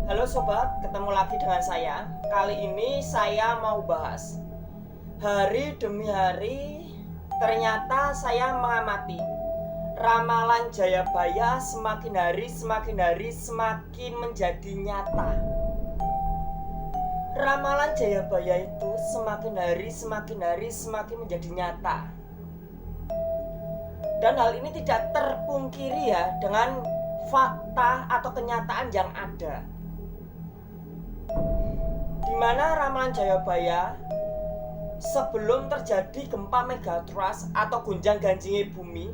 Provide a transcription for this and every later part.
Halo sobat, ketemu lagi dengan saya. Kali ini saya mau bahas hari demi hari. Ternyata saya mengamati ramalan Jayabaya semakin hari semakin menjadi nyata. Ramalan Jayabaya itu semakin hari semakin menjadi nyata. Dan hal ini tidak terpungkiri ya dengan fakta atau kenyataan yang ada. Di mana ramalan Jayabaya sebelum terjadi gempa megatrust atau gonjang-ganjingnya bumi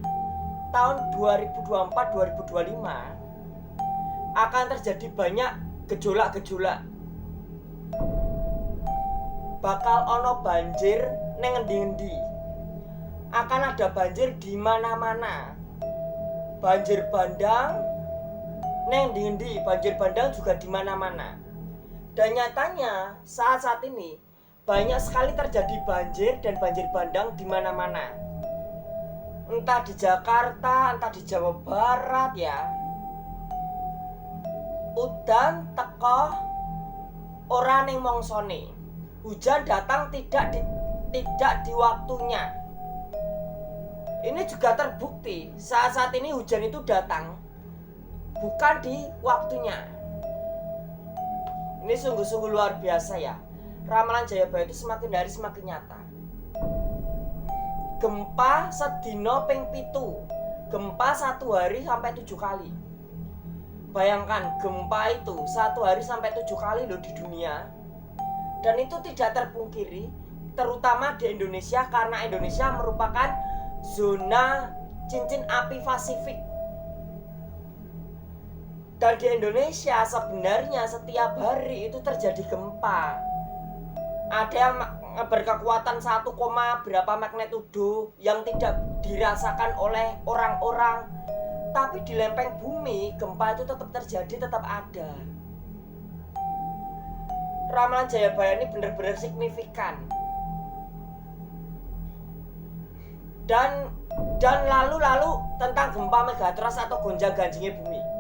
tahun 2024-2025 akan terjadi banyak gejolak-gejolak. Bakal ono banjir neng endi-endi. Akan ada banjir di mana-mana. Banjir bandang neng endi-endi, banjir bandang juga di mana-mana. Dan nyatanya saat ini banyak sekali terjadi banjir dan banjir bandang di mana-mana. Entah di Jakarta, entah di Jawa Barat ya. Udan teko ora ning mongsone. Hujan datang tidak di waktunya. Ini juga terbukti saat ini hujan itu datang bukan di waktunya. Ini sungguh-sungguh luar biasa ya. Ramalan Jayabaya itu semakin hari semakin nyata. Gempa sedino ping 7. Gempa 1 hari sampai 7 kali. Bayangkan gempa itu 1 hari sampai 7 kali loh di dunia. Dan itu tidak terpungkiri, terutama di Indonesia karena Indonesia merupakan zona cincin api Pasifik. Dan di Indonesia sebenarnya setiap hari itu terjadi gempa. Ada yang berkekuatan 1, berapa magnitudo yang tidak dirasakan oleh orang-orang. Tapi di lempeng bumi gempa itu tetap terjadi, tetap ada. Ramalan Jayabaya ini benar-benar signifikan. Dan lalu tentang gempa megatrust atau gonjang-ganjingnya bumi.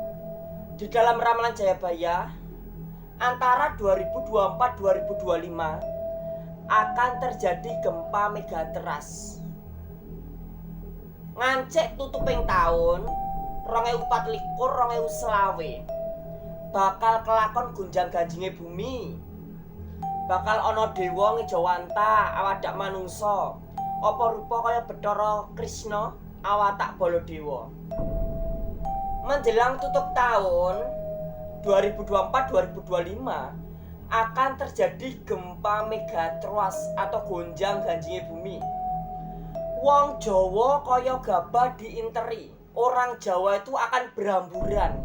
Di dalam ramalan Jayabaya antara 2024-2025 akan terjadi gempa megatrust. Ngancek tutuping tahun 2024-2025 bakal kelakon gonjang-ganjingnya bumi. Bakal ono dewa ngejawanta awadak manungsa. Apa rupa kaya Bathara Krishna awatak Baladewa. Menjelang tutup tahun 2024-2025 akan terjadi gempa megatrust atau gonjang-ganjingnya bumi. Wong Jawa kaya gabah diinteri. Orang Jawa itu akan berhamburan.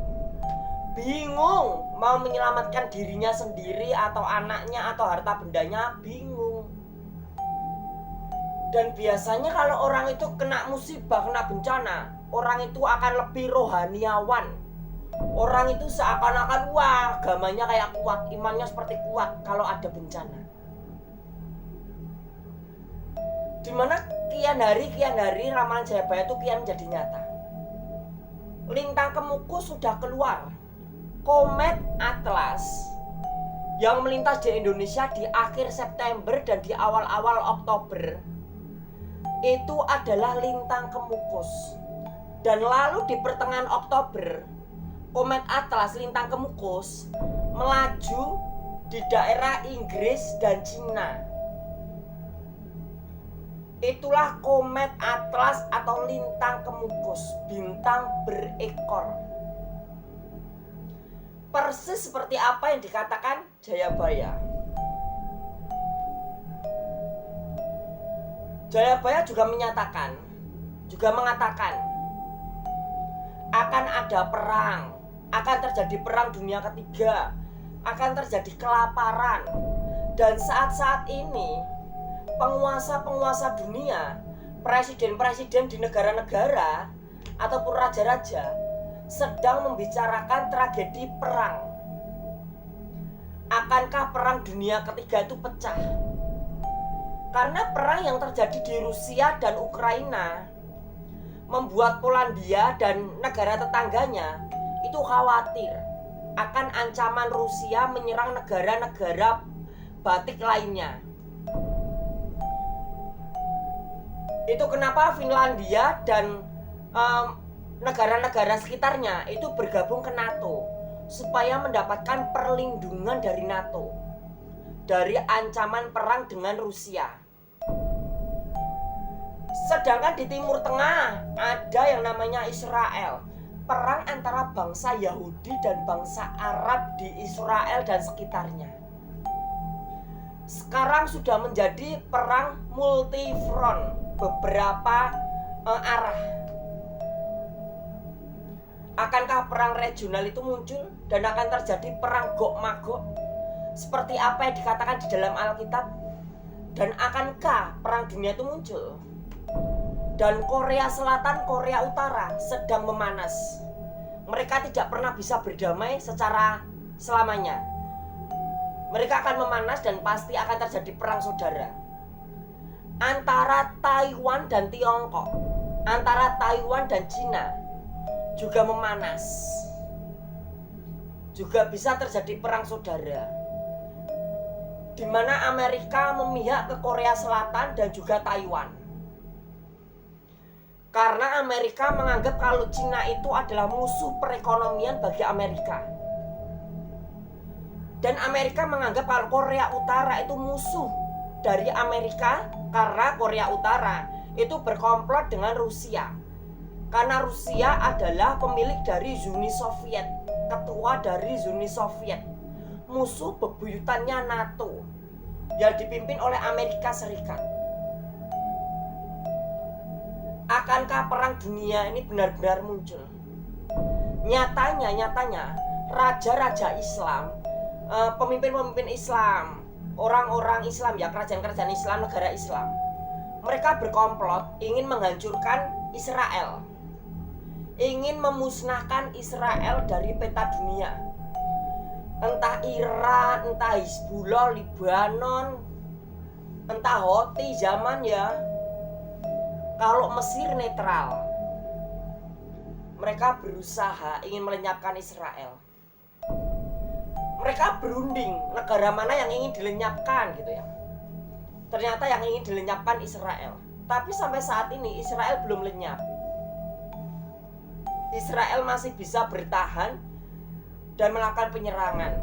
Bingung mau menyelamatkan dirinya sendiri atau anaknya atau harta bendanya, bingung. Dan biasanya kalau orang itu kena musibah, kena bencana, orang itu akan lebih rohaniawan. Orang itu seakan-akan wah agamanya kayak kuat, imannya seperti kuat kalau ada bencana. Dimana kian hari ramalan Jayabaya itu kian menjadi nyata. Lintang Kemukus sudah keluar. Komet Atlas yang melintas di Indonesia di akhir September dan di awal-awal Oktober itu adalah lintang Kemukus. Dan lalu di pertengahan Oktober Komet Atlas lintang Kemukus melaju di daerah Inggris dan Cina. Itulah Komet Atlas atau lintang Kemukus, bintang berekor. Persis seperti apa yang dikatakan Jayabaya. Jayabaya juga mengatakan akan ada perang, akan terjadi perang dunia ketiga, akan terjadi kelaparan. Dan saat ini penguasa dunia, presiden-presiden di negara-negara ataupun raja-raja sedang membicarakan tragedi perang. Akankah perang dunia ketiga itu pecah? Karena perang yang terjadi di Rusia dan Ukraina membuat Polandia dan negara tetangganya itu khawatir akan ancaman Rusia menyerang negara-negara Baltik lainnya. Itu kenapa Finlandia dan negara-negara sekitarnya itu bergabung ke NATO supaya mendapatkan perlindungan dari NATO dari ancaman perang dengan Rusia. Sedangkan di Timur Tengah ada yang namanya Israel. Perang antara bangsa Yahudi dan bangsa Arab di Israel dan sekitarnya. Sekarang sudah menjadi perang multifront, beberapa arah. Akankah perang regional itu muncul dan akan terjadi perang Gog Magog seperti apa yang dikatakan di dalam Alkitab? Dan akankah perang dunia itu muncul? Dan Korea Selatan, Korea Utara sedang memanas. Mereka tidak pernah bisa berdamai secara selamanya. Mereka akan memanas dan pasti akan terjadi perang saudara. Antara Taiwan dan Tiongkok, antara Taiwan dan Cina juga memanas. Juga bisa terjadi perang saudara, di mana Amerika memihak ke Korea Selatan dan juga Taiwan. Karena Amerika menganggap kalau Cina itu adalah musuh perekonomian bagi Amerika. Dan Amerika menganggap kalau Korea Utara itu musuh dari Amerika, karena Korea Utara itu berkomplot dengan Rusia. Karena Rusia adalah pemilik dari Uni Soviet, ketua dari Uni Soviet, musuh bebuyutannya NATO yang dipimpin oleh Amerika Serikat. Akankah perang dunia ini benar-benar muncul? Nyatanya raja-raja Islam, pemimpin-pemimpin Islam, orang-orang Islam ya, kerajaan-kerajaan Islam, negara Islam, mereka berkomplot ingin menghancurkan Israel, ingin memusnahkan Israel dari peta dunia. Entah Iran, entah Hizbullah, Libanon, entah Houthi zaman ya. Kalau Mesir netral, mereka berusaha ingin melenyapkan Israel. Mereka berunding negara mana yang ingin dilenyapkan gitu ya. Ternyata yang ingin dilenyapkan Israel. Tapi sampai saat ini Israel belum lenyap. Israel masih bisa bertahan dan melakukan penyerangan.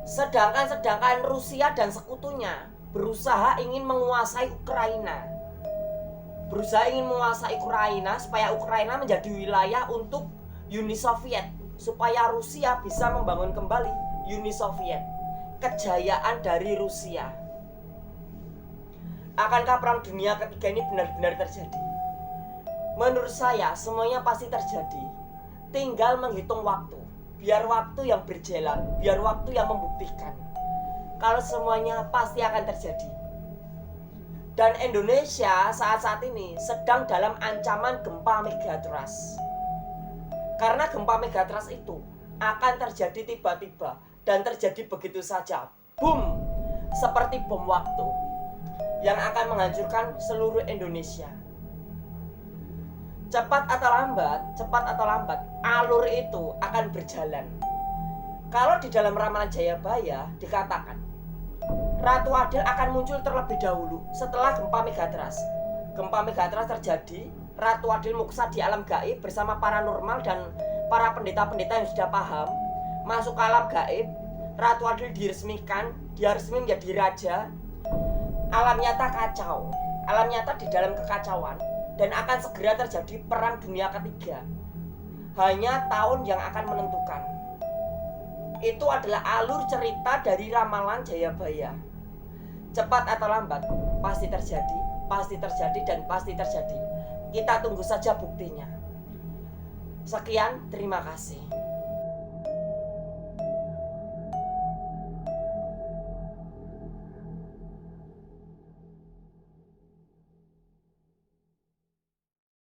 Sedangkan Rusia dan sekutunya berusaha ingin menguasai Ukraina. Berusaha ingin menguasai Ukraina supaya Ukraina menjadi wilayah untuk Uni Soviet, supaya Rusia bisa membangun kembali Uni Soviet, kejayaan dari Rusia. Akankah perang dunia ketiga ini benar-benar terjadi? Menurut saya semuanya pasti terjadi. Tinggal menghitung waktu. Biar waktu yang berjalan, biar waktu yang membuktikan kalau semuanya pasti akan terjadi. Dan Indonesia saat ini sedang dalam ancaman gempa megatrust. Karena gempa megatrust itu akan terjadi tiba-tiba dan terjadi begitu saja. Boom! Seperti bom waktu yang akan menghancurkan seluruh Indonesia. Cepat atau lambat, alur itu akan berjalan. Kalau di dalam ramalan Jayabaya dikatakan Ratu Adil akan muncul terlebih dahulu setelah gempa megatrust. Gempa megatrust terjadi, Ratu Adil muksa di alam gaib bersama paranormal dan para pendeta-pendeta yang sudah paham, masuk ke alam gaib. Ratu Adil diresmikan, dia resmi menjadi raja. Alam nyata kacau, alam nyata di dalam kekacauan, dan akan segera terjadi perang dunia ketiga. Hanya tahun yang akan menentukan. Itu adalah alur cerita dari ramalan Jayabaya. Cepat atau lambat pasti terjadi dan pasti terjadi. Kita tunggu saja buktinya. Sekian, terima kasih.